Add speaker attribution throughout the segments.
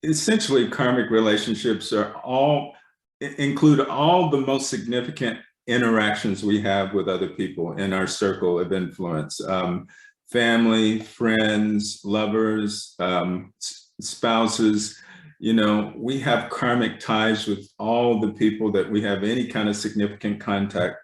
Speaker 1: essentially karmic relationships are include all the most significant interactions we have with other people in our circle of influence. Family, friends, lovers, spouses. We have karmic ties with all the people that we have any kind of significant contact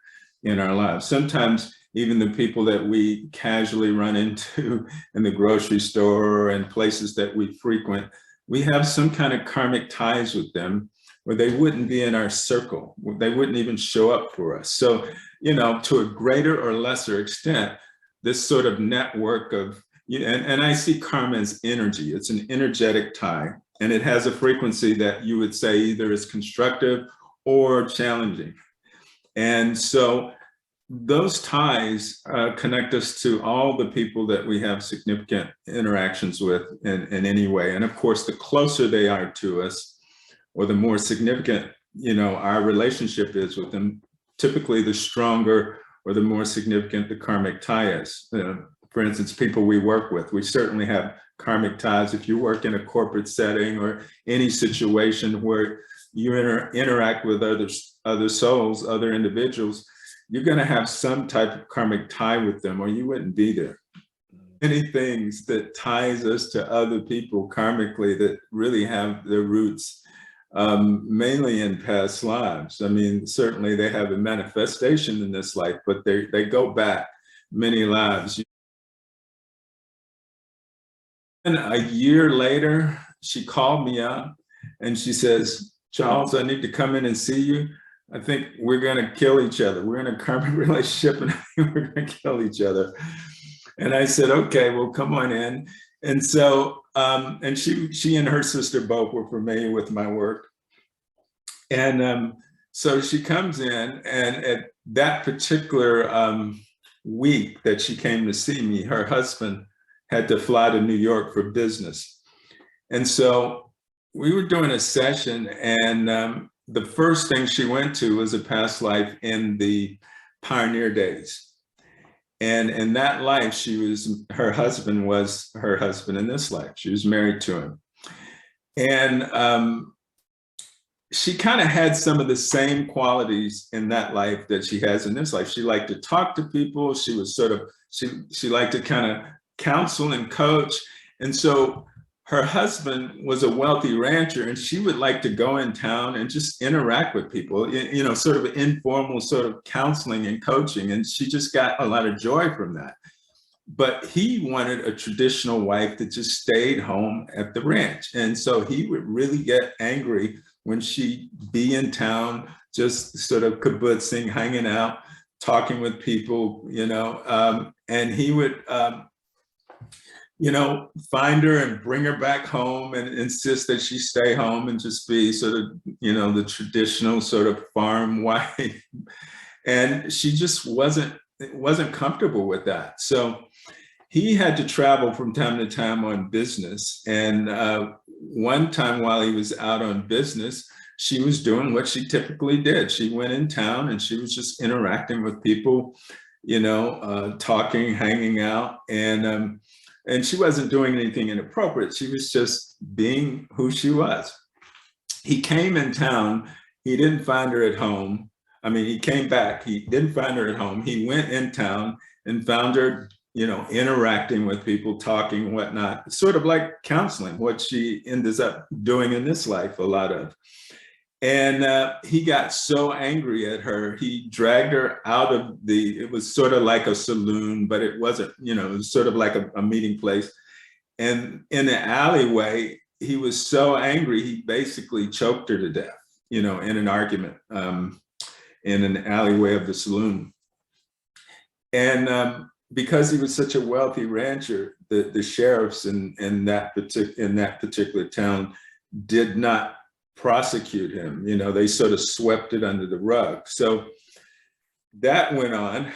Speaker 1: in our lives. Sometimes even the people that we casually run into in the grocery store and places that we frequent, we have some kind of karmic ties with them where they wouldn't be in our circle. They wouldn't even show up for us. So, to a greater or lesser extent, this sort of network of, and I see karma as energy. It's an energetic tie, and it has a frequency that you would say either is constructive or challenging. And so those ties connect us to all the people that we have significant interactions with in any way. And of course, the closer they are to us, or the more significant, our relationship is with them, typically the stronger or the more significant the karmic tie is. For instance, people we work with, we certainly have karmic ties. If you work in a corporate setting or any situation where you interact with other souls, other individuals, you're going to have some type of karmic tie with them, or you wouldn't be there. Many things that ties us to other people karmically that really have their roots mainly in past lives. I mean, certainly they have a manifestation in this life, but they go back many lives. And a year later, she called me up and she says, "Charles, I need to come in and see you. I think we're going to kill each other. We're in a karmic relationship and I think we're going to kill each other." And I said, "Okay, well, come on in." And so, and she and her sister both were familiar with my work. And so she comes in, and at that particular week that she came to see me, her husband had to fly to New York for business. And so we were doing a session, and the first thing she went to was a past life in the pioneer days. And in that life, her husband was her husband in this life. She was married to him. And she kind of had some of the same qualities in that life that she has in this life. She liked to talk to people. She was she liked to kind of counsel and coach. And so her husband was a wealthy rancher, and she would like to go in town and just interact with people, sort of informal sort of counseling and coaching. And she just got a lot of joy from that. But he wanted a traditional wife that just stayed home at the ranch. And so he would really get angry when she'd be in town, just sort of kibbutzing, hanging out, talking with people, and he would, find her and bring her back home and insist that she stay home and just be sort of, the traditional sort of farm wife. And she just wasn't comfortable with that. So he had to travel from time to time on business. And one time while he was out on business, she was doing what she typically did. She went in town and she was just interacting with people, talking, hanging out. And she wasn't doing anything inappropriate. She was just being who she was. He came in town. He didn't find her at home. I mean, he came back. He didn't find her at home. He went in town and found her, interacting with people, talking, whatnot, sort of like counseling, what she ends up doing in this life, a lot of. And he got so angry at her, he dragged her out of it was sort of like a saloon, but it wasn't, it was sort of like a meeting place. And in the alleyway, he was so angry, he basically choked her to death, in an argument in an alleyway of the saloon. And because he was such a wealthy rancher, the sheriffs in that particular town did not prosecute him. They sort of swept it under the rug. So that went on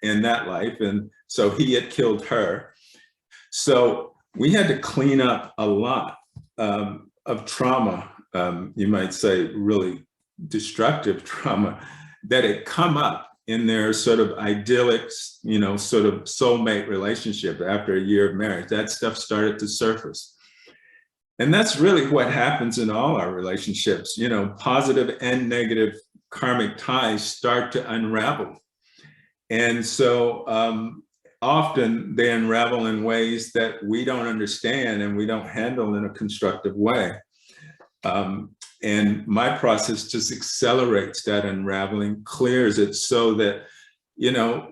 Speaker 1: in that life. And so he had killed her. So we had to clean up a lot of trauma, you might say really destructive trauma that had come up in their sort of idyllic, sort of soulmate relationship after a year of marriage. That stuff started to surface. And that's really what happens in all our relationships. You know, positive and negative karmic ties start to unravel. And so often they unravel in ways that we don't understand and we don't handle in a constructive way. And my process just accelerates that unraveling, clears it so that, you know,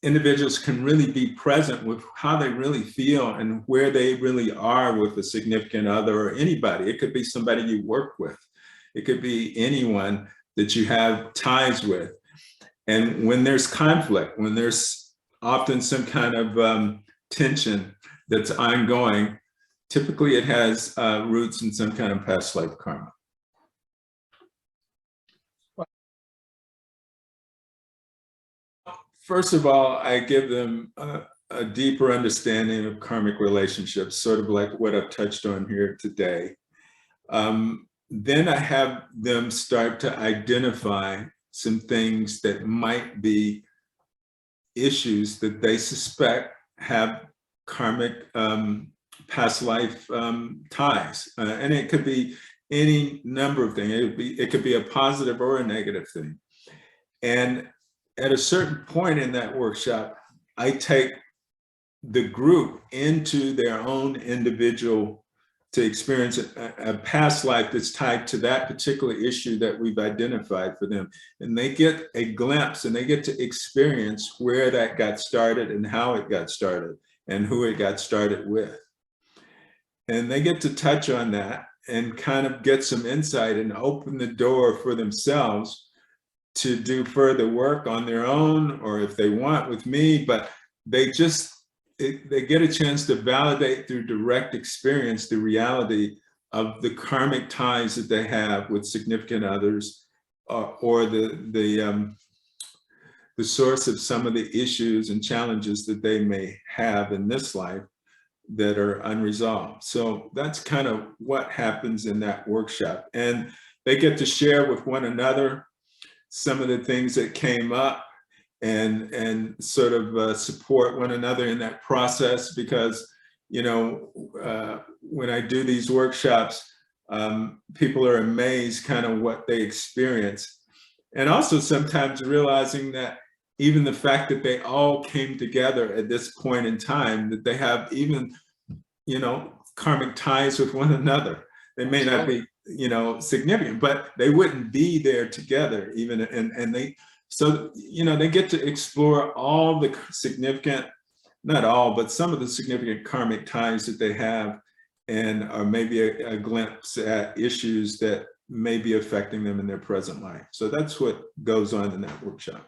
Speaker 1: individuals can really be present with how they really feel and where they really are with a significant other or anybody. It could be somebody you work with. It could be anyone that you have ties with. And when there's conflict, when there's often some kind of tension that's ongoing, typically it has roots in some kind of past life karma. First of all, I give them a deeper understanding of karmic relationships, sort of like what I've touched on here today. Then I have them start to identify some things that might be issues that they suspect have karmic past life ties. And it could be any number of things. It could be a positive or a negative thing. And at a certain point in that workshop, I take the group into their own individual to experience a past life that's tied to that particular issue that we've identified for them. And they get a glimpse and they get to experience where that got started and how it got started and who it got started with. And they get to touch on that and kind of get some insight and open the door for themselves to do further work on their own, or if they want with me, but they just, they get a chance to validate through direct experience the reality of the karmic ties that they have with significant others, or the source of some of the issues and challenges that they may have in this life that are unresolved. So that's kind of what happens in that workshop. And they get to share with one another some of the things that came up and sort of support one another in that process, because, you know, when I do these workshops, people are amazed kind of what they experience. And also sometimes realizing that even the fact that they all came together at this point in time, that they have even, you know, karmic ties with one another. They may not be, you know, significant, but they wouldn't be there together even. And they, so, you know, they get to explore all the significant, not all, but some of the significant karmic ties that they have, and or maybe a glimpse at issues that may be affecting them in their present life. So that's what goes on in that workshop.